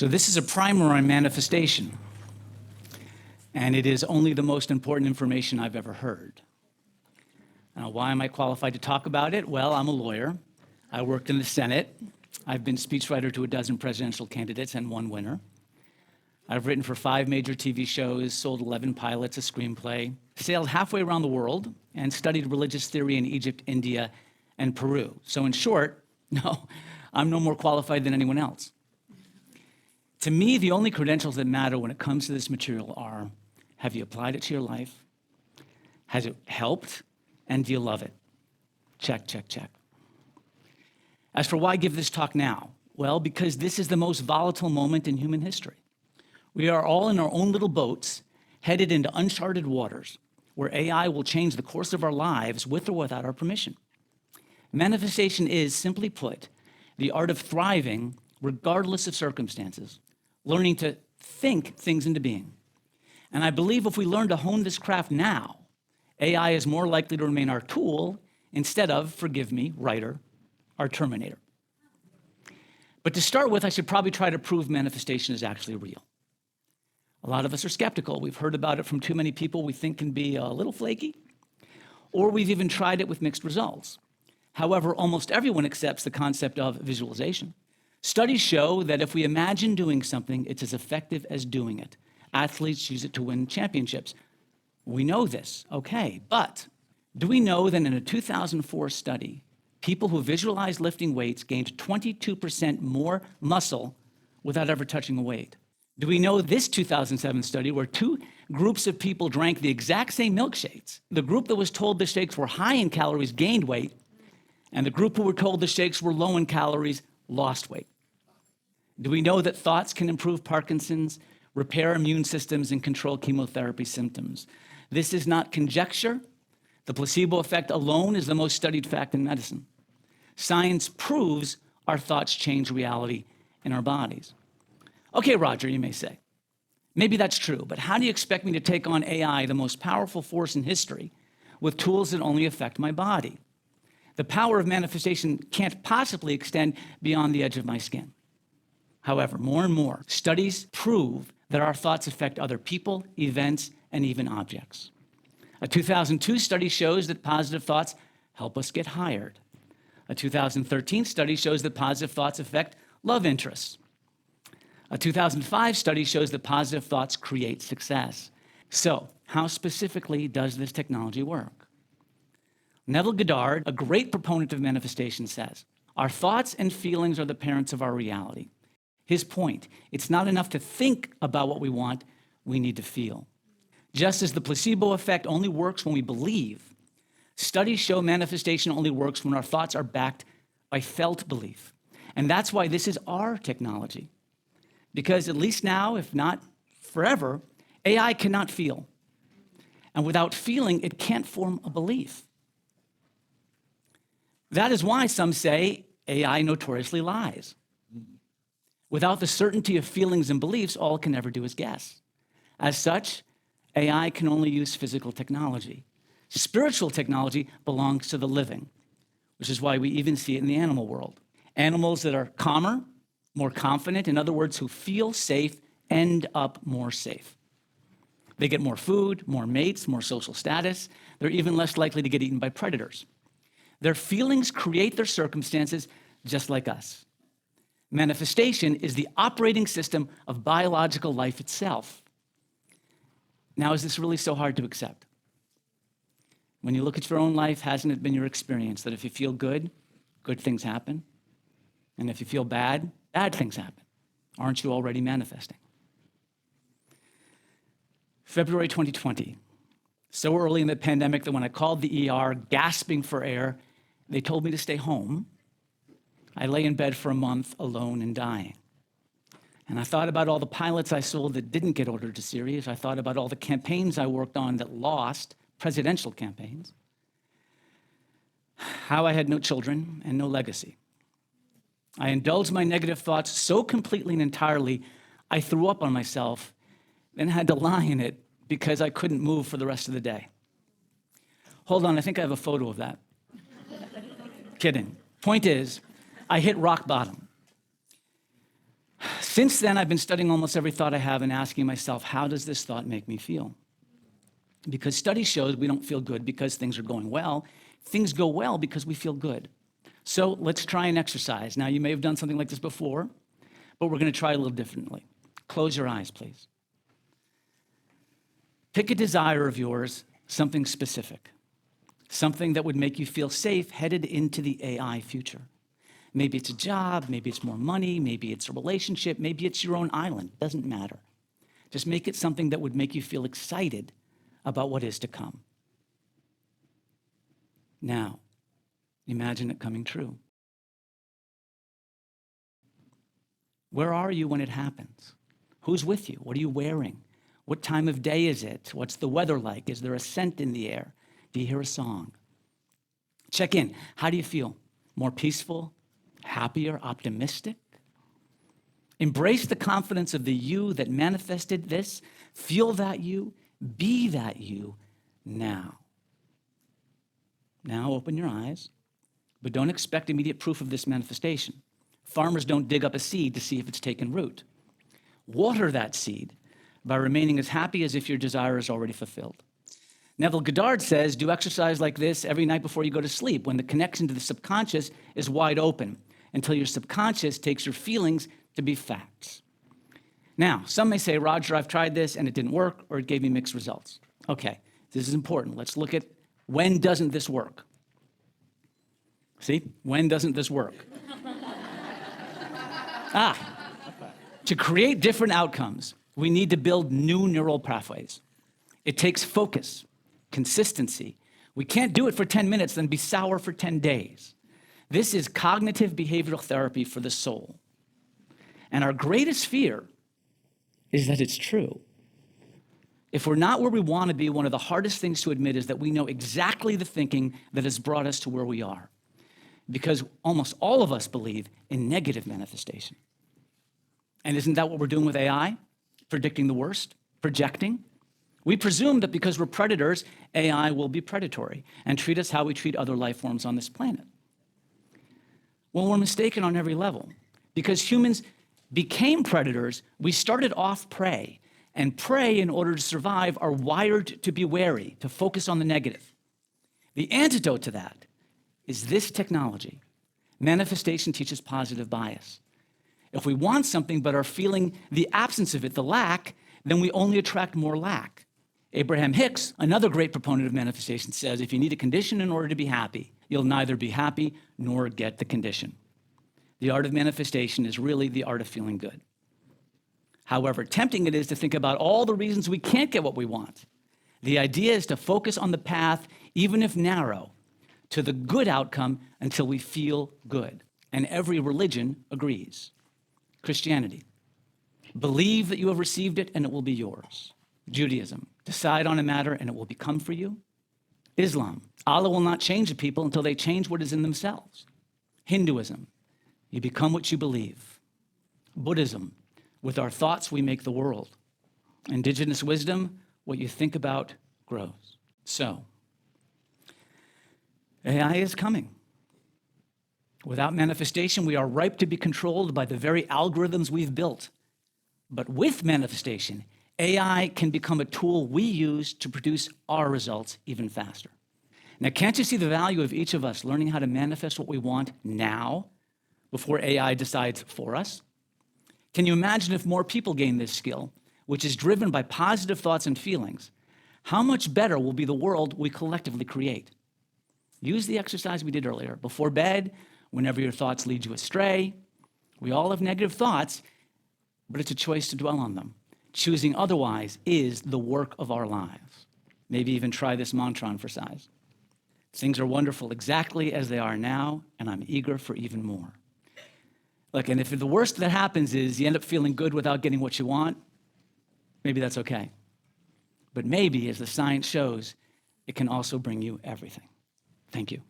So this is a primer on manifestation, and it is only the most important information I've ever heard. Now, why am I qualified to talk about it? Well, I'm a lawyer. I worked in the Senate. I've been speechwriter to a dozen presidential candidates and one winner. I've written for 5 major TV shows, sold 11 pilots, a screenplay, sailed halfway around the world, and studied religious theory in Egypt, India, and Peru. So in short, no, I'm no more qualified than anyone else. To me, the only credentials that matter when it comes to this material are, have you applied it to your life? Has it helped? And do you love it? Check, check, check. As for why give this talk now? Well, because this is the most volatile moment in human history. We are all in our own little boats, headed into uncharted waters, where AI will change the course of our lives with or without our permission. Manifestation is, simply put, the art of thriving regardless of circumstances, learning to think things into being. And I believe if we learn to hone this craft now, AI is more likely to remain our tool instead of, forgive me, writer, our terminator. But to start with, I should probably try to prove manifestation is actually real. A lot of us are skeptical. We've heard about it from too many people we think can be a little flaky, or we've even tried it with mixed results. However, almost everyone accepts the concept of visualization. Studies show that if we imagine doing something, it's as effective as doing it. Athletes use it to win championships. We know this, okay, but do we know that in a 2004 study, people who visualized lifting weights gained 22% more muscle without ever touching a weight? Do we know this 2007 study where 2 groups of people drank the exact same milkshakes? The group that was told the shakes were high in calories gained weight, and the group who were told the shakes were low in calories lost weight. Do we know that thoughts can improve Parkinson's, repair immune systems, and control chemotherapy symptoms? This is not conjecture. The placebo effect alone is the most studied fact in medicine. Science proves our thoughts change reality in our bodies. Okay, Roger, you may say, maybe that's true, but how do you expect me to take on AI, the most powerful force in history, with tools that only affect my body? The power of manifestation can't possibly extend beyond the edge of my skin. However, more and more studies prove that our thoughts affect other people, events, and even objects. A 2002 study shows that positive thoughts help us get hired. A 2013 study shows that positive thoughts affect love interests. A 2005 study shows that positive thoughts create success. So, how specifically does this technology work? Neville Goddard, a great proponent of manifestation, says, our thoughts and feelings are the parents of our reality. His point, it's not enough to think about what we want, we need to feel. Just as the placebo effect only works when we believe, studies show manifestation only works when our thoughts are backed by felt belief. And that's why this is our technology. Because at least now, if not forever, AI cannot feel. And without feeling, it can't form a belief. That is why some say AI notoriously lies. Without the certainty of feelings and beliefs, all it can ever do is guess. As such, AI can only use physical technology. Spiritual technology belongs to the living, which is why we even see it in the animal world. Animals that are calmer, more confident, in other words, who feel safe, end up more safe. They get more food, more mates, more social status. They're even less likely to get eaten by predators. Their feelings create their circumstances just like us. Manifestation is the operating system of biological life itself. Now, is this really so hard to accept? When you look at your own life, hasn't it been your experience that if you feel good, good things happen? And if you feel bad, bad things happen? Aren't you already manifesting? February 2020, so early in the pandemic that when I called the ER, gasping for air, they told me to stay home. I lay in bed for a month, alone and dying. And I thought about all the pilots I sold that didn't get ordered to series. I thought about all the campaigns I worked on that lost, presidential campaigns. How I had no children and no legacy. I indulged my negative thoughts so completely and entirely, I threw up on myself, then had to lie in it because I couldn't move for the rest of the day. Hold on, I think I have a photo of that. Kidding. Point is, I hit rock bottom. Since then, I've been studying almost every thought I have and asking myself, how does this thought make me feel? Because study shows we don't feel good because things are going well. Things go well because we feel good. So let's try an exercise. Now, you may have done something like this before, but we're going to try it a little differently. Close your eyes, please. Pick a desire of yours, something specific, something that would make you feel safe headed into the AI future. Maybe it's a job, maybe it's more money, maybe it's a relationship, maybe it's your own island. Doesn't matter. Just make it something that would make you feel excited about what is to come. Now, imagine it coming true. Where are you when it happens? Who's with you? What are you wearing? What time of day is it? What's the weather like? Is there a scent in the air? Do you hear a song? Check in. How do you feel? More peaceful? Happier? Optimistic? Embrace the confidence of the you that manifested this. Feel that you. Be that you now. Now open your eyes, but don't expect immediate proof of this manifestation. Farmers don't dig up a seed to see if it's taken root. Water that seed by remaining as happy as if your desire is already fulfilled. Neville Goddard says, do exercise like this every night before you go to sleep, when the connection to the subconscious is wide open, until your subconscious takes your feelings to be facts. Now, some may say, Roger, I've tried this and it didn't work, or it gave me mixed results. Okay, this is important. Let's look at when doesn't this work? See, when doesn't this work? To create different outcomes, we need to build new neural pathways. It takes focus, consistency. We can't do it for 10 minutes, then be sour for 10 days. This is cognitive behavioral therapy for the soul. And our greatest fear is that it's true. If we're not where we want to be, one of the hardest things to admit is that we know exactly the thinking that has brought us to where we are. Because almost all of us believe in negative manifestation. And isn't that what we're doing with AI? Predicting the worst, projecting. We presume that because we're predators, AI will be predatory and treat us how we treat other life forms on this planet. Well, we're mistaken on every level. Because humans became predators, we started off prey. And prey, in order to survive, are wired to be wary, to focus on the negative. The antidote to that is this technology. Manifestation teaches positive bias. If we want something but are feeling the absence of it, the lack, then we only attract more lack. Abraham Hicks, another great proponent of manifestation, says if you need a condition in order to be happy, you'll neither be happy nor get the condition. The art of manifestation is really the art of feeling good. However tempting it is to think about all the reasons we can't get what we want. The idea is to focus on the path, even if narrow, to the good outcome until we feel good. And every religion agrees. Christianity, believe that you have received it and it will be yours. Judaism, decide on a matter and it will become for you. Islam, Allah will not change the people until they change what is in themselves. Hinduism, you become what you believe. Buddhism, with our thoughts we make the world. Indigenous wisdom, what you think about grows. So, AI is coming. Without manifestation, we are ripe to be controlled by the very algorithms we've built. But with manifestation, AI can become a tool we use to produce our results even faster. Now, can't you see the value of each of us learning how to manifest what we want now before AI decides for us? Can you imagine if more people gain this skill, which is driven by positive thoughts and feelings, how much better will be the world we collectively create? Use the exercise we did earlier. Before bed, whenever your thoughts lead you astray, we all have negative thoughts, but it's a choice to dwell on them. Choosing otherwise is the work of our lives. Maybe even try this mantra on for size. Things are wonderful exactly as they are now, and I'm eager for even more. Look, and if the worst that happens is you end up feeling good without getting what you want, maybe that's okay. But maybe, as the science shows, it can also bring you everything. Thank you.